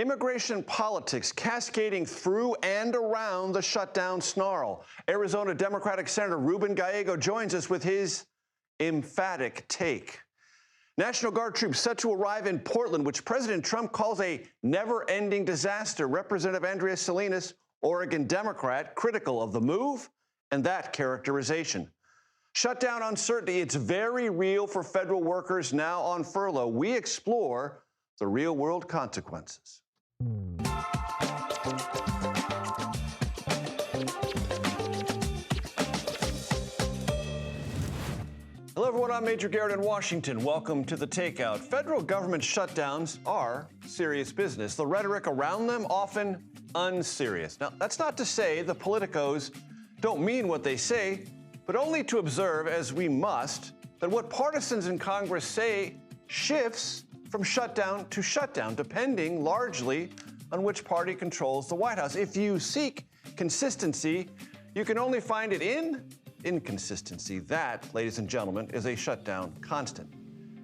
Immigration politics cascading through and around the shutdown snarl. Arizona Democratic Senator Ruben Gallego joins us with his emphatic take. National Guard troops set to arrive in Portland, which President Trump calls a never-ending disaster. Representative Andrea Salinas, Oregon Democrat, critical of the move and that characterization. Shutdown uncertainty, it's very real for federal workers now on furlough. We explore the real-world consequences. Hello, everyone. I'm Major Garrett in Washington. Welcome to the Takeout. Federal government shutdowns are serious business. The rhetoric around them often unserious. Now, that's not to say the politicos don't mean what they say, but only to observe, as we must, that what partisans in Congress say shifts from shutdown to shutdown, depending largely on which party controls the White House. If you seek consistency, you can only find it in inconsistency. That, ladies and gentlemen, is a shutdown constant.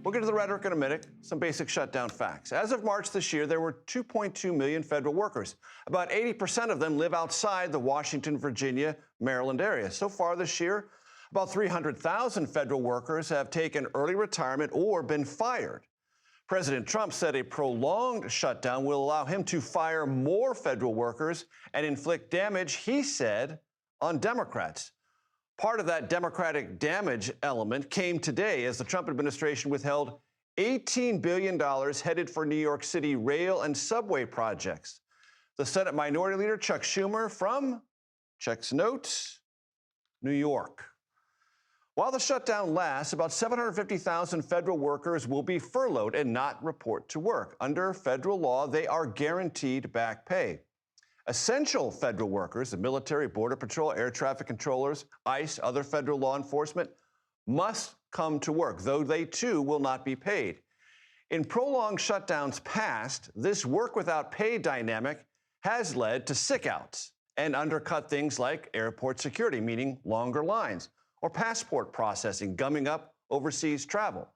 We'll get to the rhetoric in a minute, some basic shutdown facts. As of March this year, there were 2.2 million federal workers. About 80% of them live outside the Washington, Virginia, Maryland area. So far this year, about 300,000 federal workers have taken early retirement or been fired. President Trump said a prolonged shutdown will allow him to fire more federal workers and inflict damage, he said, on Democrats. Part of that Democratic damage element came today as the Trump administration withheld $18 billion headed for New York City rail and subway projects. The Senate Minority Leader Chuck Schumer from, checks notes, New York. While the shutdown lasts, about 750,000 federal workers will be furloughed and not report to work. Under federal law, they are guaranteed back pay. Essential federal workers, the military, border patrol, air traffic controllers, ICE, other federal law enforcement, must come to work, though they too will not be paid. In prolonged shutdowns past, this work without pay dynamic has led to sick-outs and undercut things like airport security, meaning longer lines, or passport processing, gumming up overseas travel.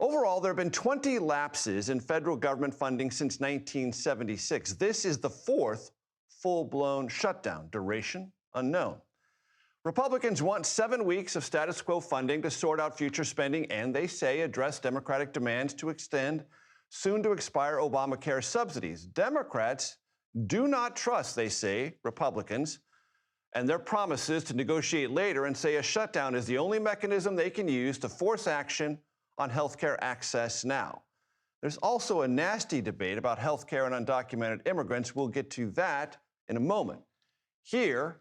Overall, there have been 20 lapses in federal government funding since 1976. This is the fourth full-blown shutdown, duration unknown. Republicans want 7 weeks of status quo funding to sort out future spending and, they say, address Democratic demands to extend soon-to-expire Obamacare subsidies. Democrats do not trust, they say, Republicans, and their promises to negotiate later, and say a shutdown is the only mechanism they can use to force action on health care access now. There's also a nasty debate about health care and undocumented immigrants. We'll get to that in a moment. Here,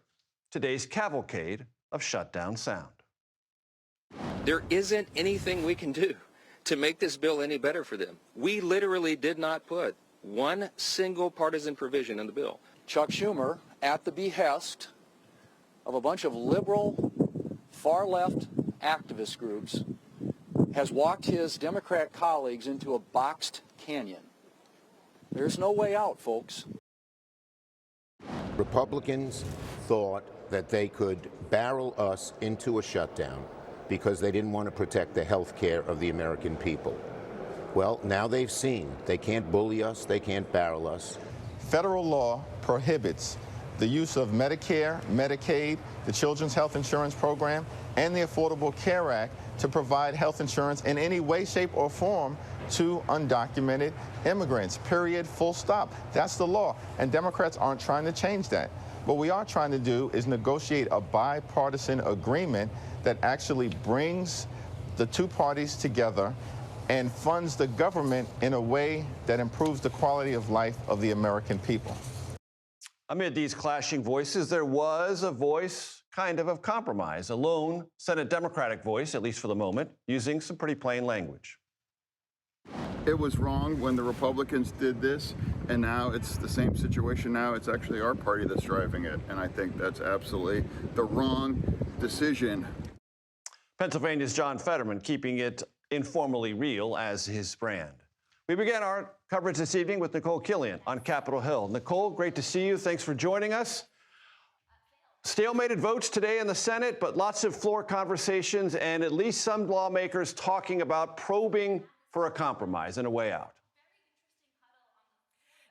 today's cavalcade of shutdown sound. There isn't anything we can do to make this bill any better for them. We literally did not put one single partisan provision in the bill. Chuck Schumer, at the behest of a bunch of liberal, far-left activist groups, has walked his Democrat colleagues into a boxed canyon. There's no way out, folks. Republicans thought that they could barrel us into a shutdown because they didn't want to protect the health care of the American people. Well, now they've seen they can't bully us, they can't barrel us. Federal law prohibits the use of Medicare, Medicaid, the Children's Health Insurance Program, and the Affordable Care Act to provide health insurance in any way, shape, or form to undocumented immigrants, period, full stop. That's the law, and Democrats aren't trying to change that. What we are trying to do is negotiate a bipartisan agreement that actually brings the two parties together and funds the government in a way that improves the quality of life of the American people. Amid these clashing voices, there was a voice kind of compromise, a lone Senate Democratic voice, at least for the moment, using some pretty plain language. It was wrong when the Republicans did this, and now it's the same situation now. It's actually our party that's driving it, and I think that's absolutely the wrong decision. Pennsylvania's John Fetterman keeping it informally real as his brand. We began our coverage this evening with Nicole Killian on Capitol Hill. Nicole, great to see you. Thanks for joining us. Stalemated votes today in the Senate, but lots of floor conversations and at least some lawmakers talking about probing for a compromise and a way out.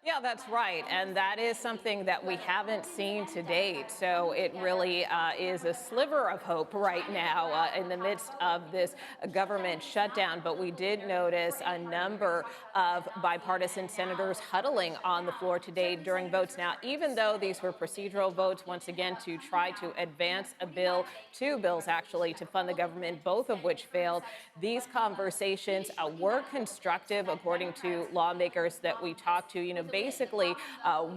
Yeah, that's right. And that is something that we haven't seen to date. So it really is a sliver of hope right now in the midst of this government shutdown. But we did notice a number of bipartisan senators huddling on the floor today during votes. Now, even though these were procedural votes, once again, to try to advance a bill, two bills actually, to fund the government, both of which failed, these conversations were constructive, according to lawmakers that we talked to. You know, basically,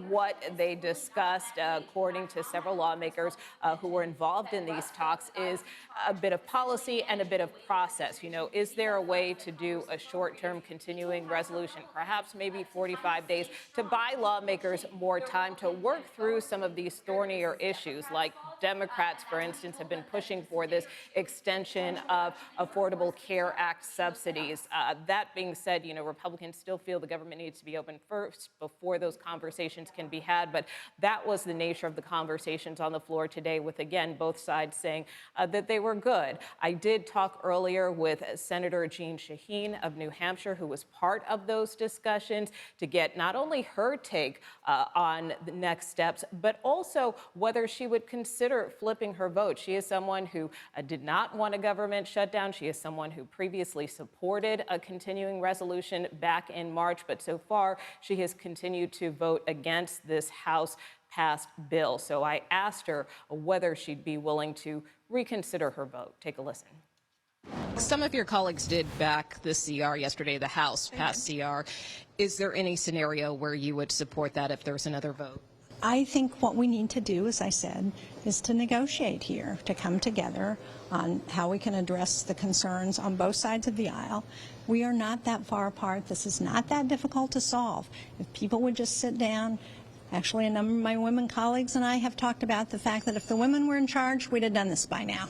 what they discussed, according to several lawmakers who were involved in these talks, is a bit of policy and a bit of process. You know, is there a way to do a short-term continuing resolution, perhaps maybe 45 days, to buy lawmakers more time to work through some of these thornier issues, like Democrats, for instance, have been pushing for this extension of Affordable Care Act subsidies. That being said, you know, Republicans still feel the government needs to be open first before those conversations can be had. But that was the nature of the conversations on the floor today, with, again, both sides saying that they were good. I did talk earlier with Senator Jeanne Shaheen of New Hampshire, who was part of those discussions, to get not only her take on the next steps, but also whether she would consider flipping her vote. She is someone who did not want a government shutdown. She is someone who previously supported a continuing resolution back in March, but so far she has continued to vote against this House-passed bill. So I asked her whether she'd be willing to reconsider her vote. Take a listen. Some of your colleagues did back the CR yesterday, the House passed CR. Is there any scenario where you would support that if there's another vote? I think what we need to do, as I said, is to negotiate here, to come together on how we can address the concerns on both sides of the aisle. We are not that far apart. This is not that difficult to solve. If people would just sit down. Actually, a number of my women colleagues and I have talked about the fact that if the women were in charge, we'd have done this by now.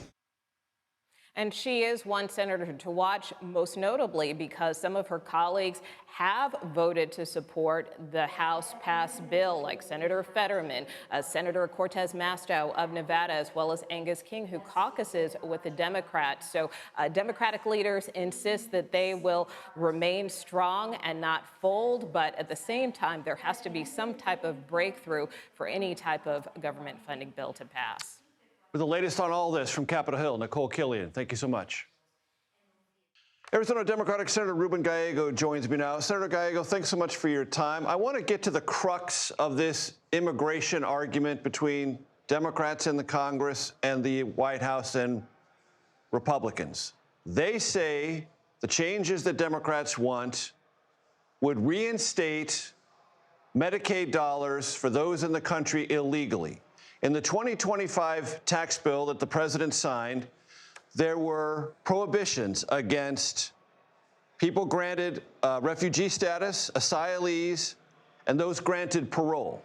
And she is one senator to watch, most notably because some of her colleagues have voted to support the House-passed bill, like Senator Fetterman, Senator Cortez Masto of Nevada, as well as Angus King, who caucuses with the Democrats. So Democratic leaders insist that they will remain strong and not fold, but at the same time, there has to be some type of breakthrough for any type of government funding bill to pass. With the latest on all this from Capitol Hill, Nicole Killian, thank you so much. Arizona Democratic Senator Ruben Gallego joins me now. Senator Gallego, thanks so much for your time. I want to get to the crux of this immigration argument between Democrats in the Congress and the White House and Republicans. They say the changes that Democrats want would reinstate Medicaid dollars for those in the country illegally. In the 2025 tax bill that the president signed, there were prohibitions against people granted refugee status, asylees, and those granted parole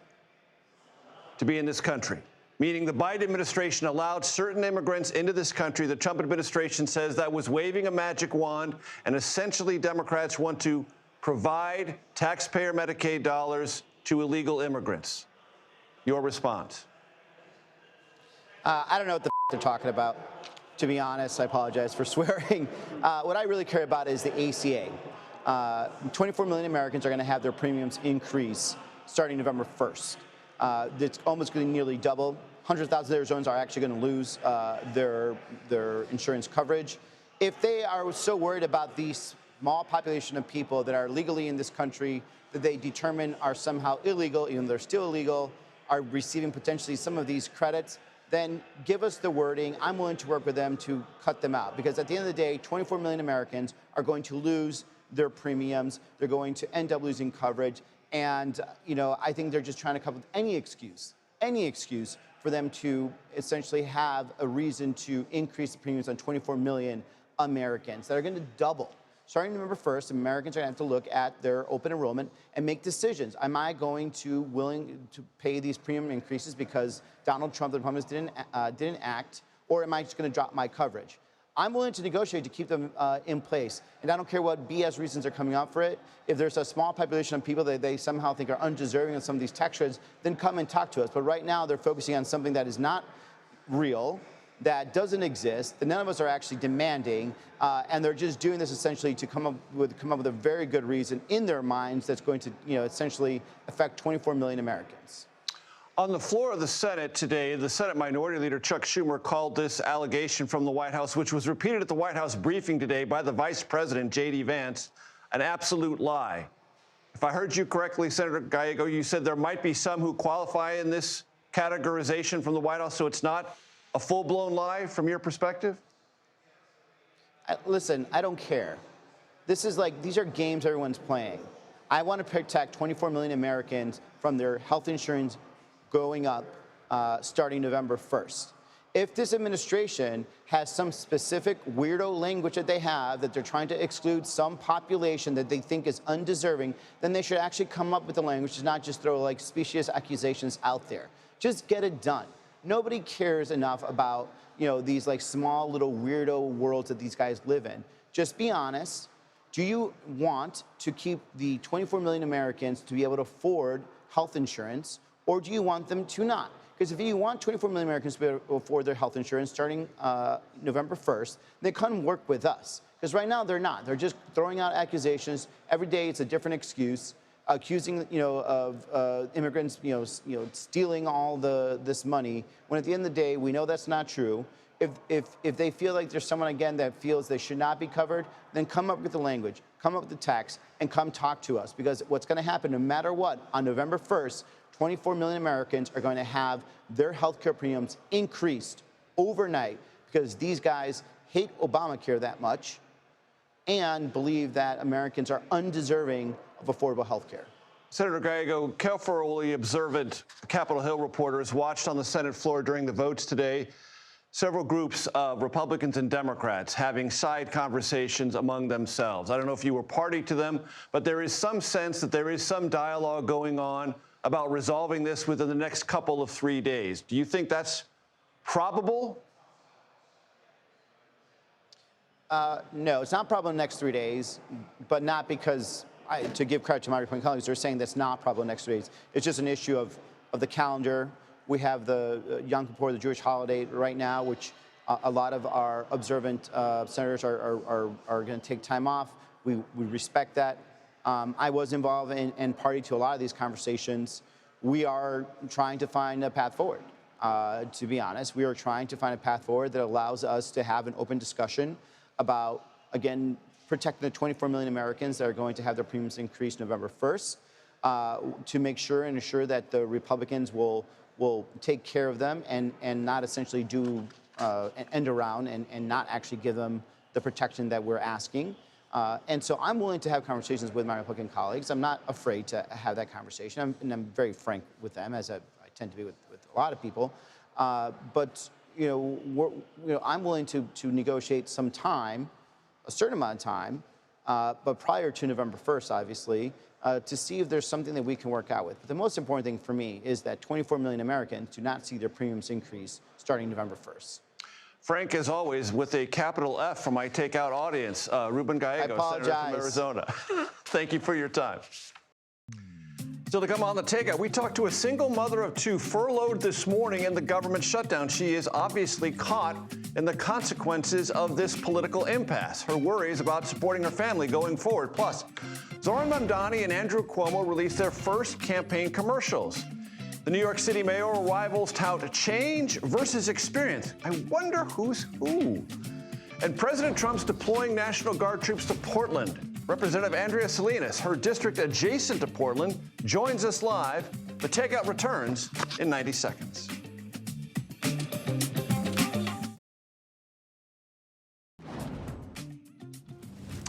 to be in this country, meaning the Biden administration allowed certain immigrants into this country. The Trump administration says that was waving a magic wand, and essentially Democrats want to provide taxpayer Medicaid dollars to illegal immigrants. Your response? I don't know what the they're talking about. To be honest, I apologize for swearing. What I really care about is the ACA. 24 million Americans are going to have their premiums increase starting November 1st. It's almost going to nearly double. 100,000 Arizonans are actually going to lose their insurance coverage. If they are so worried about the small population of people that are legally in this country that they determine are somehow illegal, even though they're still illegal, are receiving potentially some of these credits, then give us the wording. I'm willing to work with them to cut them out. Because at the end of the day, 24 million Americans are going to lose their premiums. They're going to end up losing coverage. And, you know, I think they're just trying to come up with any excuse for them to essentially have a reason to increase the premiums on 24 million Americans that are going to double. Starting November 1st, Americans are going to have to look at their open enrollment and make decisions. Am I willing to pay these premium increases because Donald Trump, the Republicans, didn't act, or am I just going to drop my coverage? I'm willing to negotiate to keep them in place, and I don't care what BS reasons are coming up for it. If there's a small population of people that they somehow think are undeserving of some of these tax credits, then come and talk to us. But right now, they're focusing on something that is not real, that doesn't exist, that none of us are actually demanding, and they're just doing this essentially to come up with a very good reason in their minds that's going to, essentially affect 24 million Americans. On the floor of the Senate today, the Senate Minority Leader Chuck Schumer called this allegation from the White House, which was repeated at the White House briefing today by the Vice President, J.D. Vance, an absolute lie. If I heard you correctly, Senator Gallego, you said there might be some who qualify in this categorization from the White House, so it's not a full-blown lie from your perspective? Listen, I don't care. These are games everyone's playing. I want to protect 24 million Americans from their health insurance going up starting November 1st. If this administration has some specific weirdo language that they have, that they're trying to exclude some population that they think is undeserving, then they should actually come up with the language to not just throw specious accusations out there. Just get it done. Nobody cares enough about, these small little weirdo worlds that these guys live in. Just be honest. Do you want to keep the 24 million Americans to be able to afford health insurance, or do you want them to not? Because if you want 24 million Americans to be able to afford their health insurance starting November 1st, they come work with us. Because right now they're not. They're just throwing out accusations. Every day it's a different excuse, accusing of immigrants stealing all this money, when at the end of the day we know that's not true. If they feel like there's someone again that feels they should not be covered, then come up with the language, come up with the text, and come talk to us. Because what's going to happen no matter what, on November 1st, 24 million Americans are going to have their health care premiums increased overnight because these guys hate Obamacare that much and believe that Americans are undeserving of affordable health care. Senator Gallego, carefully observant Capitol Hill reporters watched on the Senate floor during the votes today several groups of Republicans and Democrats having side conversations among themselves. I don't know if you were party to them, but there is some sense that there is some dialogue going on about resolving this within the next couple of 3 days. Do you think that's probable? No, it's not probable in the next 3 days, but not because, to give credit to my Republican colleagues, they're saying that's not probable in the next 3 days. It's just an issue of the calendar. We have the Yom Kippur, the Jewish holiday right now, which a lot of our observant senators are going to take time off. We respect that. I was involved and party to a lot of these conversations. We are trying to find a path forward. To be honest, we are trying to find a path forward that allows us to have an open discussion about, again, protecting the 24 million Americans that are going to have their premiums increased November 1st, to make sure and ensure that the Republicans will take care of them and not essentially do an end around and not actually give them the protection that we're asking. And so I'm willing to have conversations with my Republican colleagues. I'm not afraid to have that conversation, and I'm very frank with them, as I tend to be with a lot of people. But I'm willing to negotiate some time, a certain amount of time, but prior to November 1st, obviously, to see if there's something that we can work out with. But the most important thing for me is that 24 million Americans do not see their premiums increase starting November 1st. Frank, as always, with a capital F for my Takeout audience, Ruben Gallego, Senator from Arizona. Thank you for your time. Still to come on the Takeout, we talked to a single mother of two furloughed this morning in the government shutdown. She is obviously caught in the consequences of this political impasse. Her worries about supporting her family going forward. Plus, Zohran Mamdani and Andrew Cuomo released their first campaign commercials. The New York City mayoral rivals tout change versus experience. I wonder who's who. And President Trump's deploying National Guard troops to Portland. Representative Andrea Salinas, her district adjacent to Portland, joins us live. The Takeout returns in 90 seconds.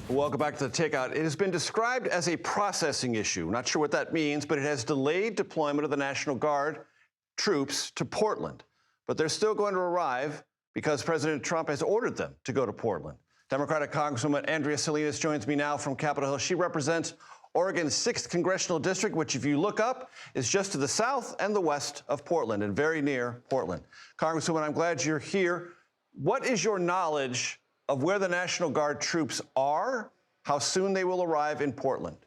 Welcome back to the Takeout. It has been described as a processing issue. Not sure what that means, but it has delayed deployment of the National Guard troops to Portland. But they're still going to arrive because President Trump has ordered them to go to Portland. Democratic Congresswoman Andrea Salinas joins me now from Capitol Hill. She represents Oregon's 6th Congressional District, which, if you look up, is just to the south and the west of Portland and very near Portland. Congresswoman, I'm glad you're here. What is your knowledge of where the National Guard troops are, how soon they will arrive in Portland?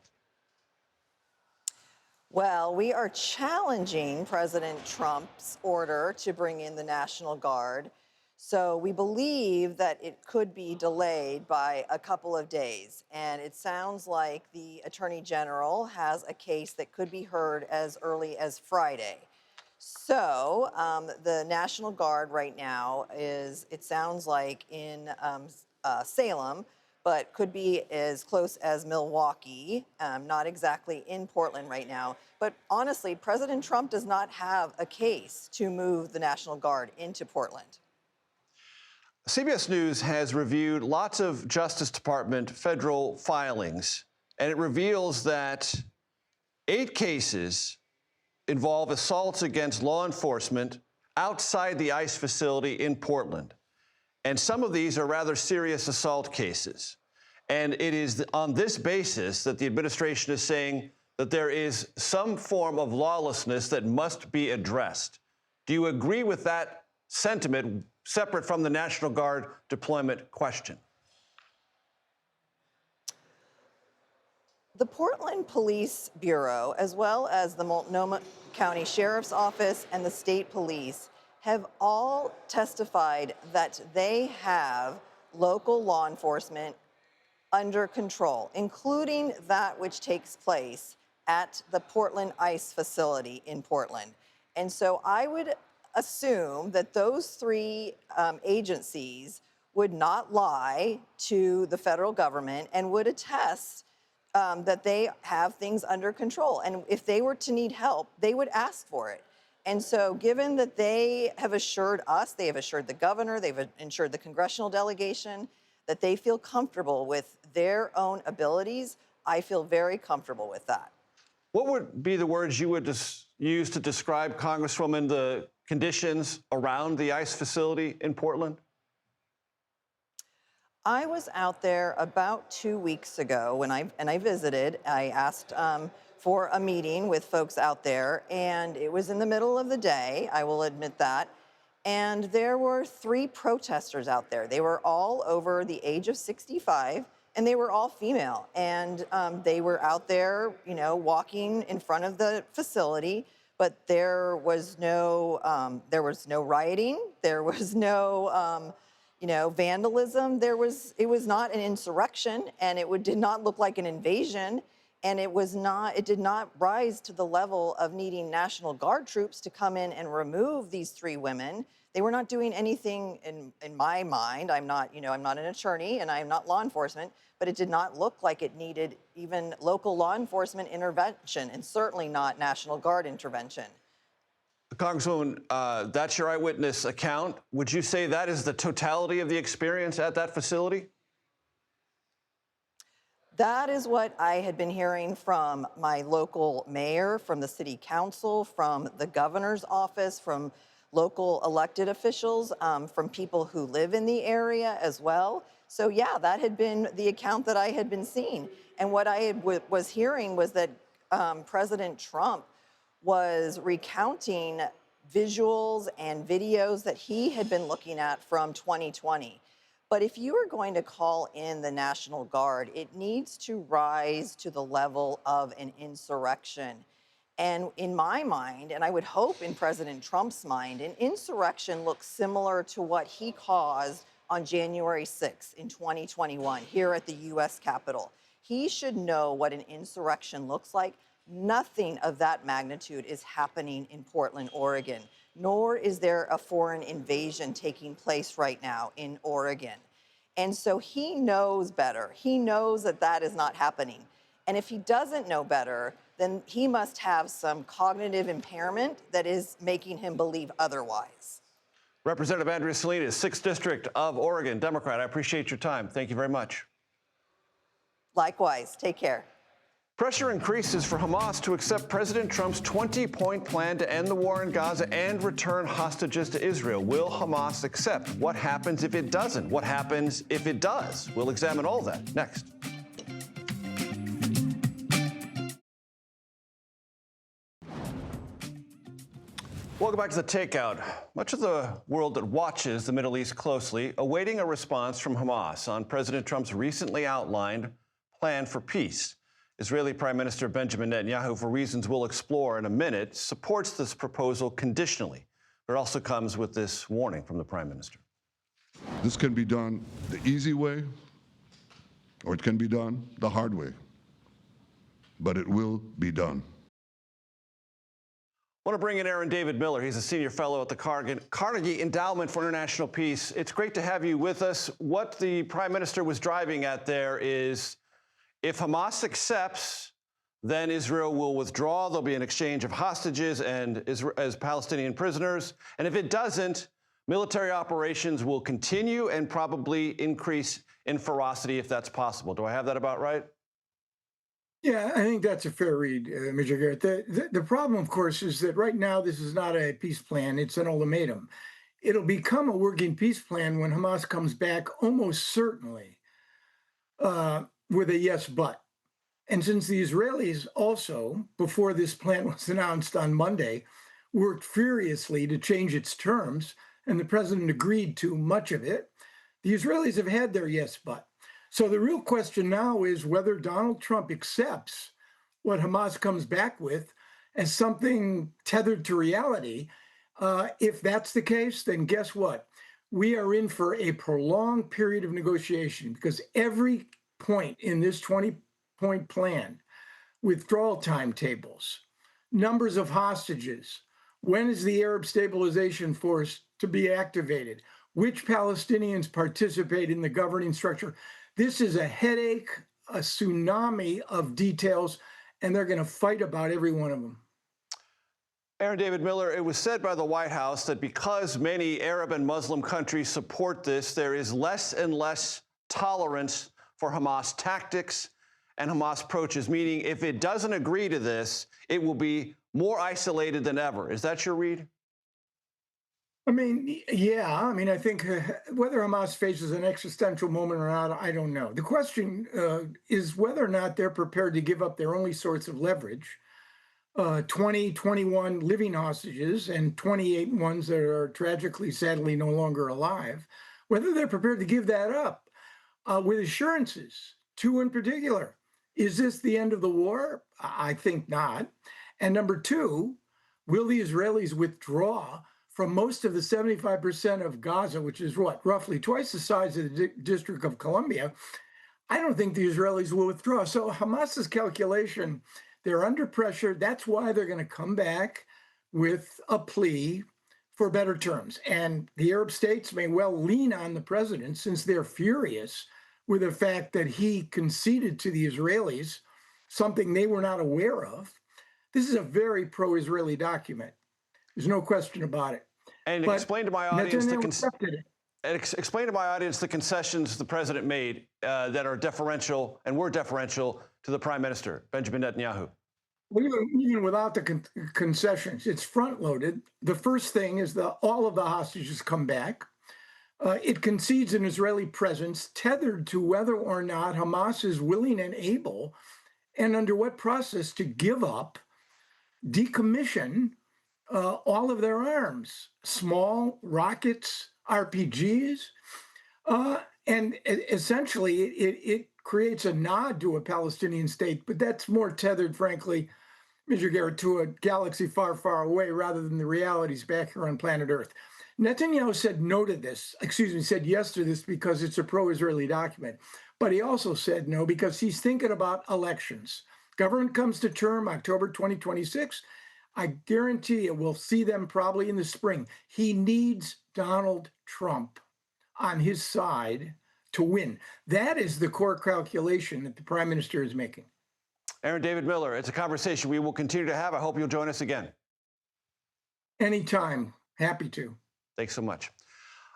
Well, we are challenging President Trump's order to bring in the National Guard So we believe that it could be delayed by a couple of days. And it sounds like the Attorney General has a case that could be heard as early as Friday. So the National Guard right now is, it sounds like, in Salem, but could be as close as Milwaukee, not exactly in Portland right now. But honestly, President Trump does not have a case to move the National Guard into Portland. CBS News has reviewed lots of Justice Department federal filings, and it reveals that 8 cases involve assaults against law enforcement outside the ICE facility in Portland. And some of these are rather serious assault cases. And it is on this basis that the administration is saying that there is some form of lawlessness that must be addressed. Do you agree with that sentiment, separate from the National Guard deployment question? The Portland Police Bureau, as well as the Multnomah County Sheriff's Office and the state police, have all testified that they have local law enforcement under control, including that which takes place at the Portland ICE facility in Portland. And so I would assume that those 3 agencies would not lie to the federal government and would attest that they have things under control. And if they were to need help, they would ask for it. And so given that they have assured us, they have assured the governor, they've assured the congressional delegation that they feel comfortable with their own abilities, I feel very comfortable with that. What would be the words you would use to describe, Congresswoman, the conditions around the ICE facility in Portland? I was out there about 2 weeks ago when I visited. I asked for a meeting with folks out there, and it was in the middle of the day, I will admit that. And there were 3 protesters out there. They were all over the age of 65, and they were all female. And they were out there, you know, walking in front of the facility, but there was no rioting. There was no vandalism. It was not an insurrection, and it did not look like an invasion, and it did not rise to the level of needing National Guard troops to come in and remove these 3 women. They were not doing anything in my mind. I'm not an attorney and I'm not law enforcement, but it did not look like it needed even local law enforcement intervention, and certainly not National Guard intervention. Congresswoman, that's your eyewitness account. Would you say that is the totality of the experience at that facility? That is what I had been hearing from my local mayor, from the city council, from the governor's office, from local elected officials, from people who live in the area as well. So yeah, that had been the account that I had been seeing. And what I was hearing was that President Trump was recounting visuals and videos that he had been looking at from 2020. But if you are going to call in the National Guard, it needs to rise to the level of an insurrection. And in my mind, and I would hope in President Trump's mind, an insurrection looks similar to what he caused on January 6th in 2021 here at the U.S. Capitol. He should know what an insurrection looks like. Nothing of that magnitude is happening in Portland, Oregon, nor is there a foreign invasion taking place right now in Oregon. And so he knows better. He knows that that is not happening. And if he doesn't know better, then he must have some cognitive impairment that is making him believe otherwise. Representative Andrea Salinas, 6th District of Oregon, Democrat. I appreciate your time. Thank you very much. Likewise. Take care. Pressure increases for Hamas to accept President Trump's 20-point plan to end the war in Gaza and return hostages to Israel. Will Hamas accept? What happens if it doesn't? What happens if it does? We'll examine all that next. Welcome back to The Takeout. Much of the world that watches the Middle East closely awaiting a response from Hamas on President Trump's recently outlined plan for peace. Israeli Prime Minister Benjamin Netanyahu, for reasons we'll explore in a minute, supports this proposal conditionally. But it also comes with this warning from the Prime Minister. This can be done the easy way, or it can be done the hard way, but it will be done. I want to bring in Aaron David Miller. He's a senior fellow at the Carnegie Endowment for International Peace. It's great to have you with us. What the Prime Minister was driving at there is, if Hamas accepts, then Israel will withdraw. There'll be an exchange of hostages and as Palestinian prisoners. And if it doesn't, military operations will continue and probably increase in ferocity if that's possible. Do I have that about right? Yeah, I think that's a fair read, Major Garrett. The problem, of course, is that right now this is not a peace plan. It's an ultimatum. It'll become a working peace plan when Hamas comes back, almost certainly, with a yes, but. And since the Israelis also, before this plan was announced on Monday, worked furiously to change its terms, and the president agreed to much of it, the Israelis have had their yes, but. So the real question now is whether Donald Trump accepts what Hamas comes back with as something tethered to reality. If that's the case, then guess what? We are in for a prolonged period of negotiation, because every point in this 20-point plan, withdrawal timetables, numbers of hostages, when is the Arab Stabilization Force to be activated, which Palestinians participate in the governing structure. This is a headache, a tsunami of details, and they're going to fight about every one of them. Aaron David Miller, it was said by the White House that because many Arab and Muslim countries support this, there is less and less tolerance for Hamas tactics and Hamas approaches, meaning if it doesn't agree to this, it will be more isolated than ever. Is that your read? I mean, yeah. I mean, I think whether Hamas faces an existential moment or not, I don't know. The question is whether or not they're prepared to give up their only source of leverage, 21 living hostages and 28 ones that are tragically, sadly, no longer alive, whether they're prepared to give that up with assurances, two in particular. Is this the end of the war? I think not. And number two, will the Israelis withdraw from most of the 75% of Gaza, which is what, roughly twice the size of the District of Columbia? I don't think the Israelis will withdraw. So Hamas's calculation, they're under pressure. That's why they're going to come back with a plea for better terms. And the Arab states may well lean on the president, since they're furious with the fact that he conceded to the Israelis something they were not aware of. This is a very pro-Israeli document. There's no question about it. And but explain to my audience the concessions the president made that are deferential and were deferential to the prime minister, Benjamin Netanyahu. Well, even without the concessions, it's front-loaded. The first thing is that all of the hostages come back. It concedes an Israeli presence tethered to whether or not Hamas is willing and able, and under what process, to give up, decommission all of their arms, small rockets, RPGs, and essentially it creates a nod to a Palestinian state, but that's more tethered, frankly, Mr. Garrett, to a galaxy far, far away rather than the realities back here on planet Earth. Netanyahu said said yes to this because it's a pro-Israeli document, but he also said no because he's thinking about elections. Government comes to term October 2026. I guarantee you we'll see them probably in the spring. He needs Donald Trump on his side to win. That is the core calculation that the prime minister is making. Aaron David Miller, it's a conversation we will continue to have. I hope you'll join us again. Anytime. Happy to. Thanks so much.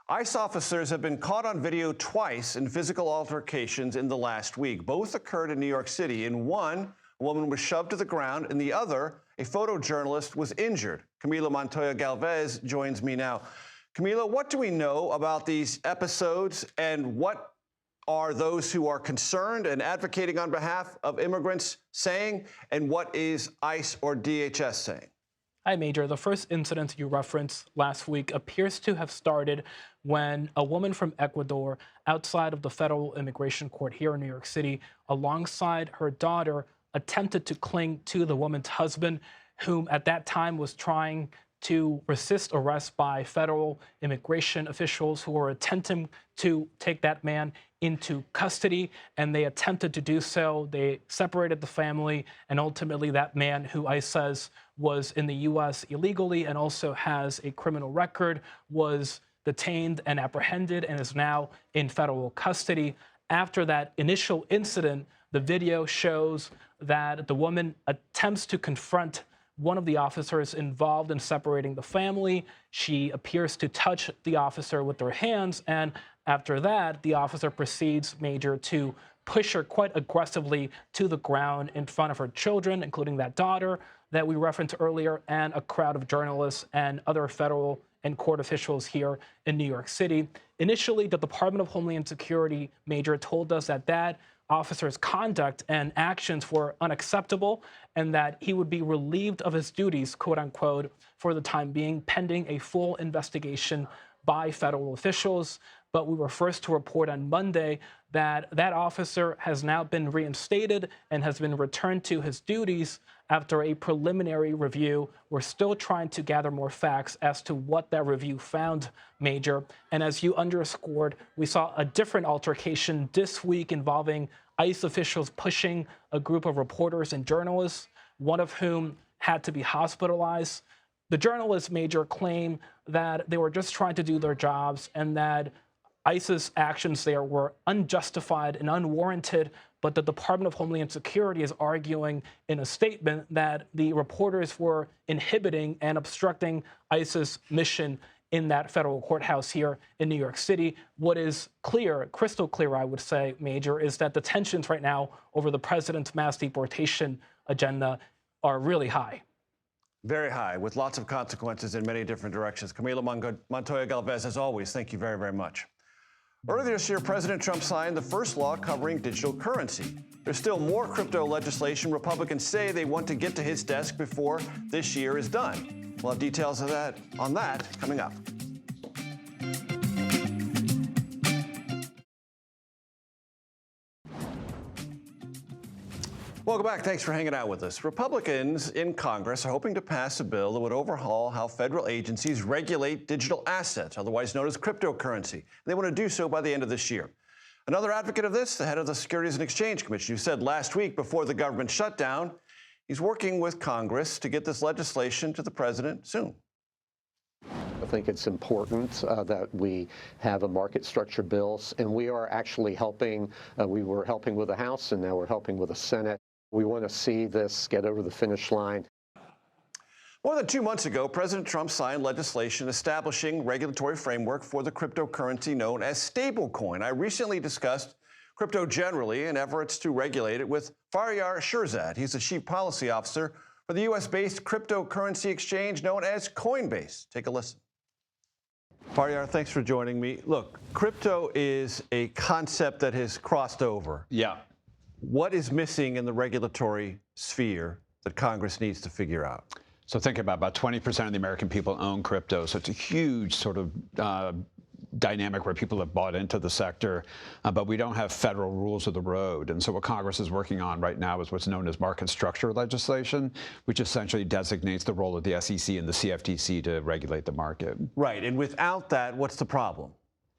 ICE officers have been caught on video twice in physical altercations in the last week. Both occurred in New York City. In one, a woman was shoved to the ground. In the other, a photojournalist was injured. Camila Montoya Galvez joins me now. Camila, what do we know about these episodes, and what are those who are concerned and advocating on behalf of immigrants saying, and what is ICE or DHS saying? Hi, Major. The first incident you referenced last week appears to have started when a woman from Ecuador outside of the federal immigration court here in New York City, alongside her daughter, attempted to cling to the woman's husband, whom at that time was trying to resist arrest by federal immigration officials who were attempting to take that man into custody, and they attempted to do so. They separated the family, and ultimately that man, who ICE says was in the U.S. illegally and also has a criminal record, was detained and apprehended and is now in federal custody. After that initial incident, the video shows that the woman attempts to confront one of the officers involved in separating the family. She appears to touch the officer with her hands, and after that, the officer proceeds, Major, to push her quite aggressively to the ground in front of her children, including that daughter that we referenced earlier, and a crowd of journalists and other federal and court officials here in New York City. Initially, the Department of Homeland Security, Major, told us that that officer's conduct and actions were unacceptable and that he would be relieved of his duties, quote unquote, for the time being, pending a full investigation by federal officials. But we were first to report on Monday that that officer has now been reinstated and has been returned to his duties after a preliminary review. We're still trying to gather more facts as to what that review found, Major. And as you underscored, we saw a different altercation this week involving ICE officials pushing a group of reporters and journalists, one of whom had to be hospitalized. The journalists, Major, claim that they were just trying to do their jobs and that ICE's actions there were unjustified and unwarranted, but the Department of Homeland Security is arguing in a statement that the reporters were inhibiting and obstructing ICE's mission in that federal courthouse here in New York City. What is clear, crystal clear, I would say, Major, is that the tensions right now over the president's mass deportation agenda are really high. Very high, with lots of consequences in many different directions. Camila Montoya Galvez, as always, thank you very, very much. Earlier this year, President Trump signed the first law covering digital currency. There's still more crypto legislation. Republicans say they want to get to his desk before this year is done. We'll have details of that coming up. Welcome back. Thanks for hanging out with us. Republicans in Congress are hoping to pass a bill that would overhaul how federal agencies regulate digital assets, otherwise known as cryptocurrency. They want to do so by the end of this year. Another advocate of this, the head of the Securities and Exchange Commission, who said last week before the government shutdown, he's working with Congress to get this legislation to the president soon. I think it's important that we have a market structure bill, and we are actually helping. We were helping with the House, and now we're helping with the Senate. We want to see this get over the finish line. More than 2 months ago, President Trump signed legislation establishing regulatory framework for the cryptocurrency known as stablecoin. I recently discussed crypto generally and efforts to regulate it with Faryar Shirzad. He's the Chief Policy Officer for the U.S.-based cryptocurrency exchange known as Coinbase. Take a listen. Faryar, thanks for joining me. Look, crypto is a concept that has crossed over. Yeah. What is missing in the regulatory sphere that Congress needs to figure out? So think about 20% of the American people own crypto. So it's a huge sort of dynamic where people have bought into the sector, but we don't have federal rules of the road. And so what Congress is working on right now is what's known as market structure legislation, which essentially designates the role of the SEC and the CFTC to regulate the market. Right. And without that, what's the problem?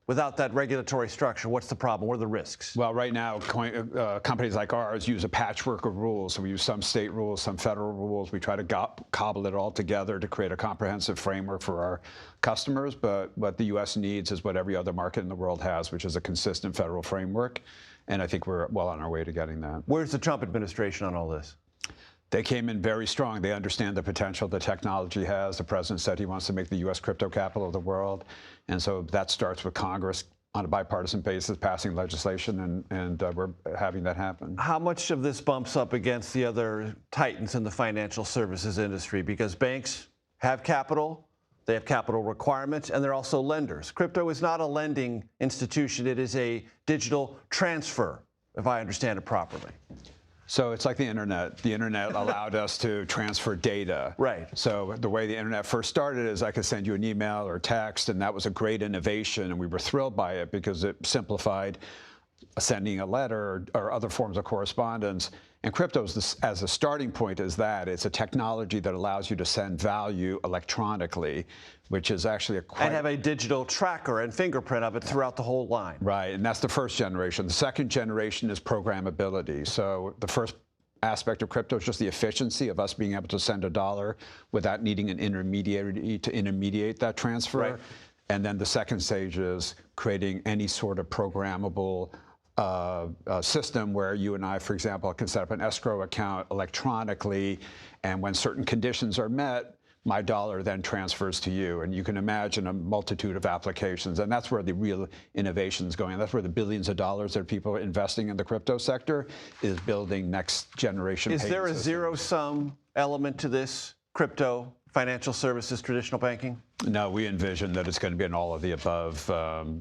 Without that regulatory structure, what's the problem? What are the risks? Well, right now, companies like ours use a patchwork of rules. So we use some state rules, some federal rules. We try to cobble it all together to create a comprehensive framework for our customers. But what the U.S. needs is what every other market in the world has, which is a consistent federal framework. And I think we're well on our way to getting that. Where's the Trump administration on all this? They came in very strong. They understand the potential the technology has. The president said he wants to make the U.S. crypto capital of the world. And so that starts with Congress on a bipartisan basis passing legislation, and we're having that happen. How much of this bumps up against the other titans in the financial services industry? Because banks have capital, they have capital requirements, and they're also lenders. Crypto is not a lending institution. It is a digital transfer, if I understand it properly. So it's like the internet. The internet allowed us to transfer data. Right. So the way the internet first started is I could send you an email or text, and that was a great innovation, and we were thrilled by it because it simplified sending a letter or other forms of correspondence. And crypto, as a starting point, is that it's a technology that allows you to send value electronically, which is actually and have a digital tracker and fingerprint of it throughout the whole line. Right, and that's the first generation. The second generation is programmability. So the first aspect of crypto is just the efficiency of us being able to send $1 without needing an intermediary to intermediate that transfer. Right. And then the second stage is creating any sort of programmable system where you and I, for example, can set up an escrow account electronically, and when certain conditions are met, my dollar then transfers to you. And you can imagine a multitude of applications, and that's where the real innovation is going. That's where the billions of dollars that people are investing in the crypto sector is building next generation. Is there a zero-sum element to this crypto, financial services, traditional banking? No, we envision that it's going to be an all of the above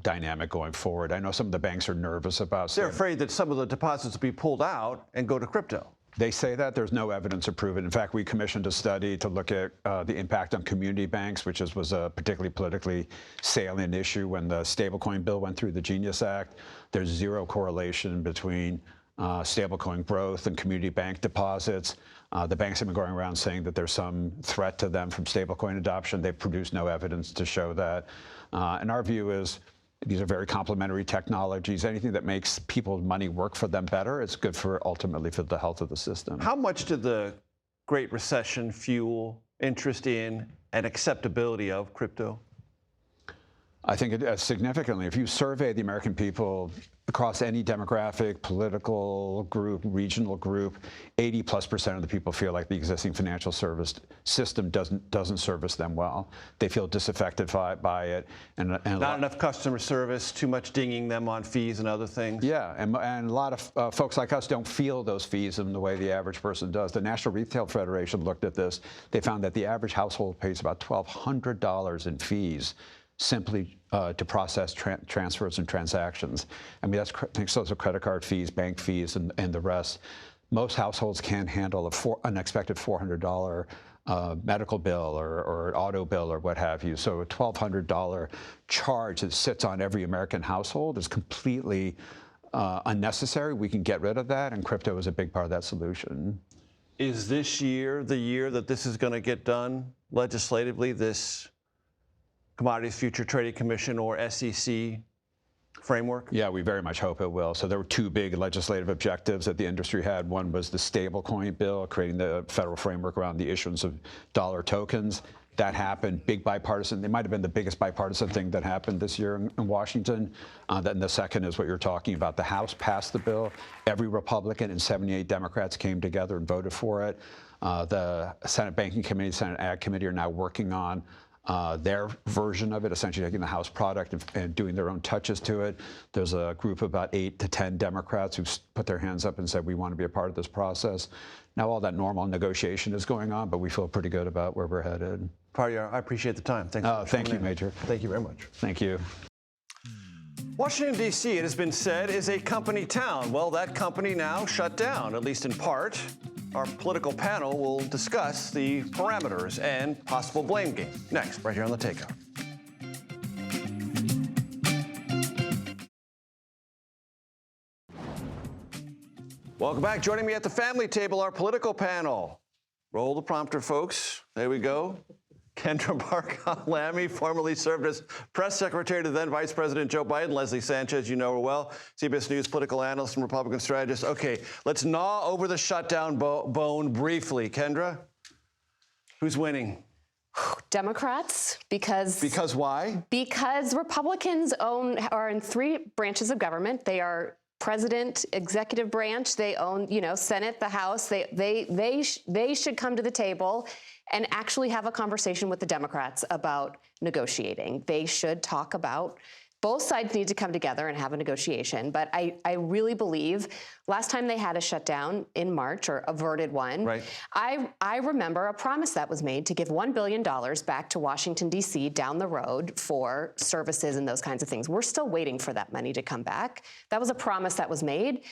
dynamic going forward. I know some of the banks are nervous about. They're afraid that some of the deposits will be pulled out and go to crypto. They say that. There's no evidence to prove it. In fact, we commissioned a study to look at the impact on community banks, which was a particularly politically salient issue when the stablecoin bill went through the Genius Act. There's zero correlation between stablecoin growth and community bank deposits. The banks have been going around saying that there's some threat to them from stablecoin adoption. They've produced no evidence to show that. And our view is these are very complementary technologies. Anything that makes people's money work for them better, it's good for ultimately for the health of the system. How much did the Great Recession fuel interest in and acceptability of crypto? I think significantly. If you survey the American people across any demographic, political group, regional group, 80+% of the people feel like the existing financial service system doesn't service them well. They feel disaffected by it, and not enough customer service, too much dinging them on fees and other things. Yeah, and a lot of folks like us don't feel those fees in the way the average person does. The National Retail Federation looked at this. They found that the average household pays about $1,200 in fees simply to process transfers and transactions. I mean, that's those are credit card fees, bank fees, and the rest. Most households can't handle an unexpected $400 medical bill or auto bill or what have you. So a $1,200 charge that sits on every American household is completely unnecessary. We can get rid of that, and crypto is a big part of that solution. Is this year the year that this is going to get done legislatively, this Commodities Future Trading Commission or SEC framework? Yeah, we very much hope it will. So there were two big legislative objectives that the industry had. One was the stablecoin bill, creating the federal framework around the issuance of dollar tokens. That happened, big bipartisan. It might have been the biggest bipartisan thing that happened this year in Washington. Then the second is what you're talking about. The House passed the bill. Every Republican and 78 Democrats came together and voted for it. The Senate Banking Committee, Senate Ag Committee are now working on their version of it, essentially taking the House product and doing their own touches to it. There's a group of about 8 to 10 Democrats who put their hands up and said, we want to be a part of this process. Now, all that normal negotiation is going on, but we feel pretty good about where we're headed. Pardiar, I appreciate the time. Thanks. Thank you, Major. Thank you very much. Thank you. Washington, D.C., it has been said, is a company town. Well, that company now shut down, at least in part. Our political panel will discuss the parameters and possible blame game. Next, right here on The Takeout. Welcome back. Joining me at the family table, our political panel. Roll the prompter, folks. There we go. Kendra Barkon-Lammy formerly served as press secretary to then Vice President Joe Biden. Leslie Sanchez, you know her well, CBS News political analyst and Republican strategist. Okay, let's gnaw over the shutdown bone briefly. Kendra, who's winning? Democrats, because why? Because Republicans are in 3 branches of government. They are president, executive branch. They own, Senate, the House. They should come to the table and actually have a conversation with the Democrats about negotiating. They should talk about, both sides need to come together and have a negotiation. But I really believe last time they had a shutdown in March, or averted one, right. I remember a promise that was made to give $1 billion back to Washington, D.C. down the road for services and those kinds of things. We're still waiting for that money to come back. That was a promise that was made.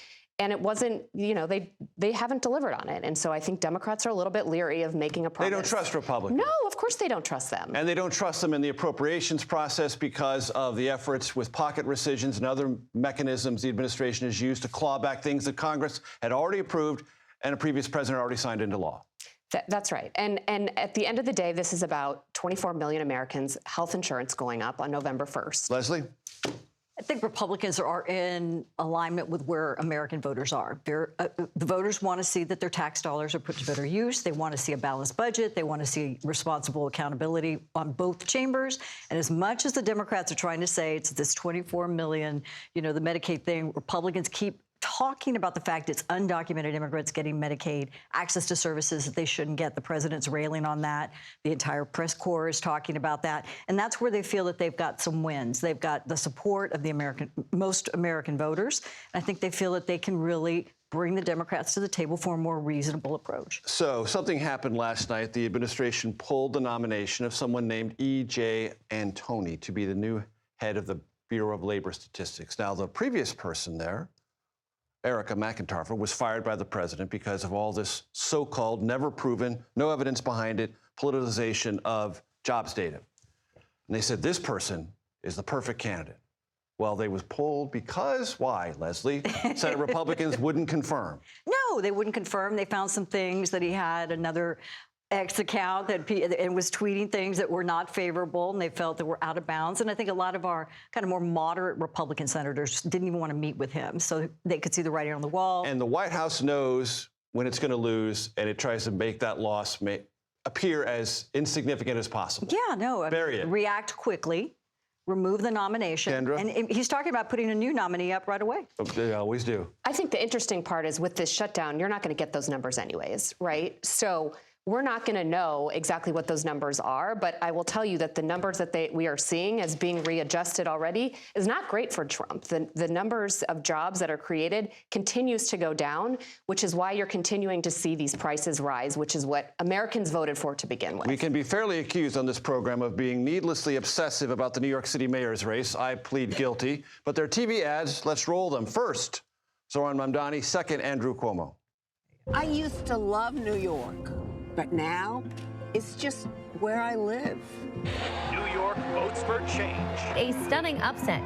And it wasn't, they haven't delivered on it. And so I think Democrats are a little bit leery of making a promise. They don't trust Republicans. No, of course they don't trust them. And they don't trust them in the appropriations process because of the efforts with pocket rescissions and other mechanisms the administration has used to claw back things that Congress had already approved and a previous president already signed into law. That's right. And at the end of the day, this is about 24 million Americans' health insurance going up on November 1st. Leslie? I think Republicans are in alignment with where American voters are. The voters want to see that their tax dollars are put to better use. They want to see a balanced budget. They want to see responsible accountability on both chambers. And as much as the Democrats are trying to say it's this 24 million, the Medicaid thing, Republicans keep talking about the fact it's undocumented immigrants getting Medicaid, access to services that they shouldn't get. The president's railing on that. The entire press corps is talking about that. And that's where they feel that they've got some wins. They've got the support of most American voters. And I think they feel that they can really bring the Democrats to the table for a more reasonable approach. So something happened last night. The administration pulled the nomination of someone named E.J. Antoni to be the new head of the Bureau of Labor Statistics. Now, the previous person there, Erica McIntyre, was fired by the president because of all this so-called, never proven, no evidence behind it, politicization of jobs data. And they said this person is the perfect candidate. Well, they was pulled because, why, Leslie? Senate Republicans wouldn't confirm. No, they wouldn't confirm. They found some things that he had another X account and was tweeting things that were not favorable, and they felt that were out of bounds. And I think a lot of our kind of more moderate Republican senators didn't even want to meet with him, so they could see the writing on the wall. And the White House knows when it's going to lose, and it tries to make that loss appear as insignificant as possible. Yeah, no. Bury it. React quickly. Remove the nomination. Kendra? And he's talking about putting a new nominee up right away. They always do. I think the interesting part is with this shutdown, you're not going to get those numbers anyways, right? So we're not going to know exactly what those numbers are, but I will tell you that the numbers that we are seeing as being readjusted already is not great for Trump. The numbers of jobs that are created continues to go down, which is why you're continuing to see these prices rise, which is what Americans voted for to begin with. We can be fairly accused on this program of being needlessly obsessive about the New York City mayor's race. I plead guilty. But their TV ads, let's roll them. First, Zoran Mamdani. Second, Andrew Cuomo. I used to love New York. But now, it's just where I live. New York votes for change. A stunning upset.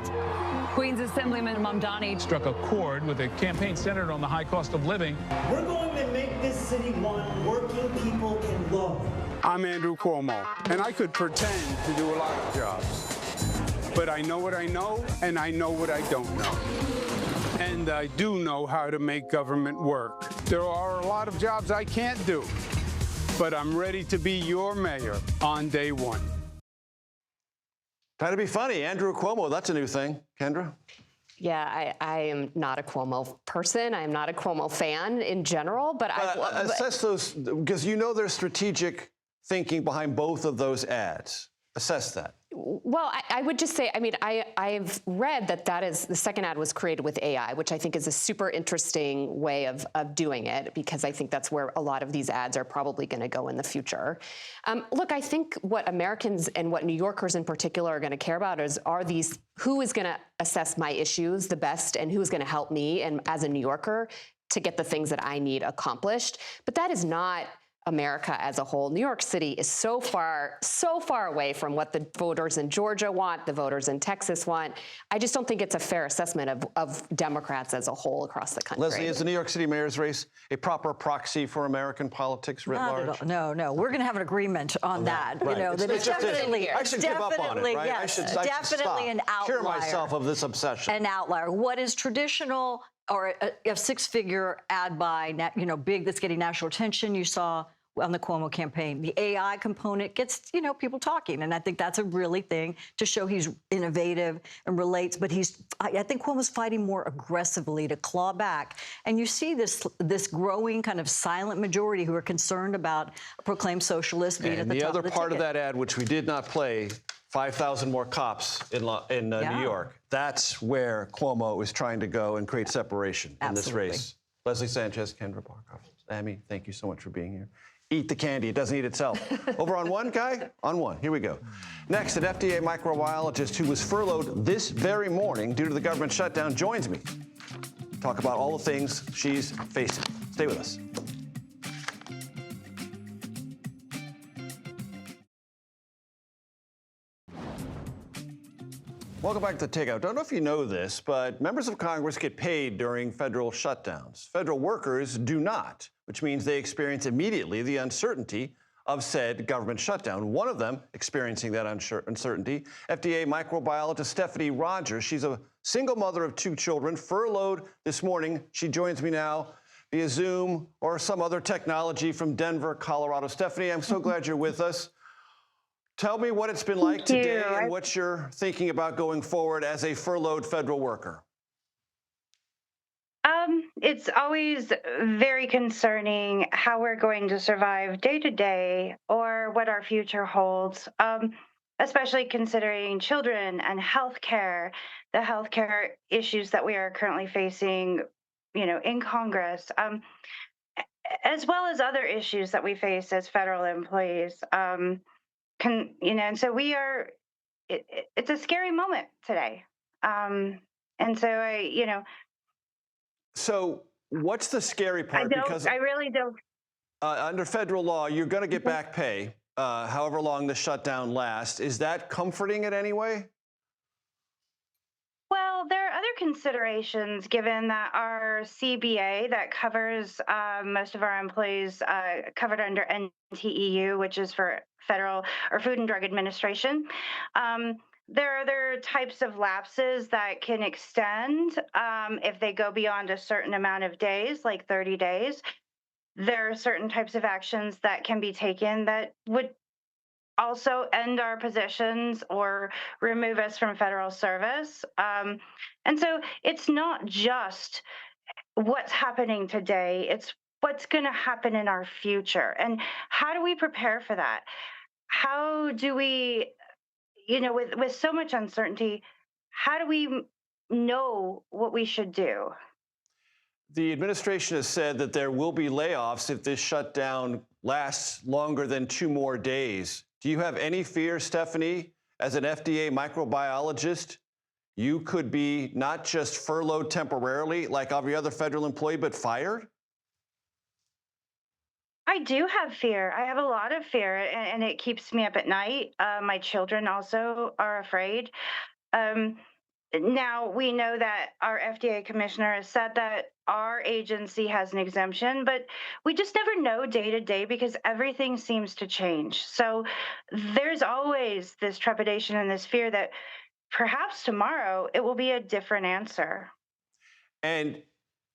Queens Assemblyman Mamdani struck a chord with a campaign centered on the high cost of living. We're going to make this city one working people can love. I'm Andrew Cuomo, and I could pretend to do a lot of jobs. But I know what I know, and I know what I don't know. And I do know how to make government work. There are a lot of jobs I can't do. But I'm ready to be your mayor on day one. Trying to be funny. Andrew Cuomo, that's a new thing. Kendra? Yeah, I am not a Cuomo person. I am not a Cuomo fan in general, but assess those, because there's strategic thinking behind both of those ads. Assess that. Well, I would just say, I've read that is the second ad was created with AI, which I think is a super interesting way of doing it, because I think that's where a lot of these ads are probably going to go in the future. Look, I think what Americans and what New Yorkers in particular are going to care about are these, who is going to assess my issues the best and who's going to help me and as a New Yorker to get the things that I need accomplished. But that is not America as a whole. New York City is so far away from what the voters in Georgia want, the voters in Texas want. I just don't think it's a fair assessment of Democrats as a whole across the country. Leslie, is the New York City mayor's race a proper proxy for American politics writ large? No. We're going to have an agreement on that. Right. That it's definitely, I should give up on it, right? Yes, I should definitely an outlier. Cure myself of this obsession. An outlier. What is traditional or a six-figure ad buy, big, that's getting national attention, you saw on the Cuomo campaign. The AI component gets, people talking. And I think that's a really thing to show he's innovative and relates. But I think Cuomo's fighting more aggressively to claw back. And you see this growing kind of silent majority who are concerned about proclaimed socialists being at the top of the other part ticket. of that ad, which we did not play, 5,000 more cops in New York. That's where Cuomo is trying to go and create separation in this race. Leslie Sanchez, Kendra Barkoff, Amy, thank you so much for being here. Eat the candy. It doesn't eat itself. Over on one, guy? On one. Here we go. Next, an FDA microbiologist who was furloughed this very morning due to the government shutdown joins me. Talk about all the things she's facing. Stay with us. Welcome back to Takeout. Don't know if you know this, but members of Congress get paid during federal shutdowns. Federal workers do not, which means they experience immediately the uncertainty of said government shutdown. One of them experiencing that uncertainty, FDA microbiologist Stephanie Rogers. She's a single mother of 2 children, furloughed this morning. She joins me now via Zoom or some other technology from Denver, Colorado. Stephanie, I'm so glad you're with us. Tell me what it's been like today and what you're thinking about going forward as a furloughed federal worker. It's always very concerning how we're going to survive day to day or what our future holds, especially considering children and healthcare, the healthcare issues that we are currently facing, in Congress, as well as other issues that we face as federal employees. And so it's a scary moment today. And so So what's the scary part? I really don't. Under federal law, you're going to get back pay, however long the shutdown lasts. Is that comforting in any way? Well, there are other considerations given that our CBA that covers most of our employees covered under NTEU, which is for Federal or Food and Drug Administration. There are other types of lapses that can extend if they go beyond a certain amount of days, like 30 days. There are certain types of actions that can be taken that would also end our positions or remove us from federal service. And so it's not just what's happening today, it's what's going to happen in our future. And how do we prepare for that? How do we, with so much uncertainty, how do we know what we should do? The administration has said that there will be layoffs if this shutdown lasts longer than 2 more days. Do you have any fear, Stephanie, as an FDA microbiologist, you could be not just furloughed temporarily like every other federal employee, but fired? I do have fear. I have a lot of fear, and it keeps me up at night. My children also are afraid. Now, we know that our FDA commissioner has said that our agency has an exemption, but we just never know day to day because everything seems to change. So there's always this trepidation and this fear that perhaps tomorrow it will be a different answer. And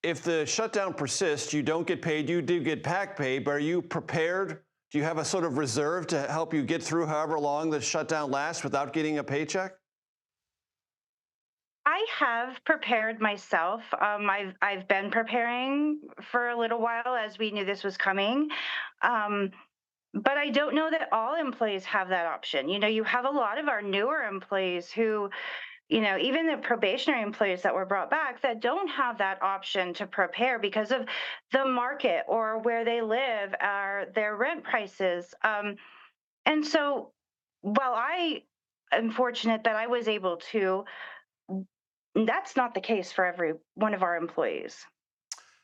if the shutdown persists, you don't get paid, you do get back pay, but are you prepared? Do you have a sort of reserve to help you get through however long the shutdown lasts without getting a paycheck? I have prepared myself. I've been preparing for a little while as we knew this was coming. But I don't know that all employees have that option. You have a lot of our newer employees who, even the probationary employees that were brought back that don't have that option to prepare because of the market or where they live or their rent prices. And so while I am fortunate that I was able to, that's not the case for every one of our employees.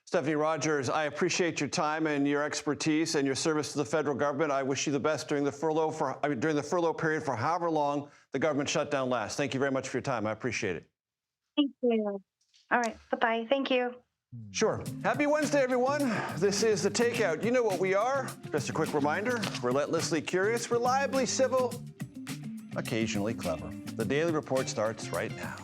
Stephanie Rogers, I appreciate your time and your expertise and your service to the federal government. I wish you the best during the furlough period for however long the government shutdown lasts. Thank you very much for your time. I appreciate it. Thank you. All right. Bye-bye. Thank you. Sure. Happy Wednesday, everyone. This is The Takeout. You know what we are. Just a quick reminder, relentlessly curious, reliably civil, occasionally clever. The Daily Report starts right now.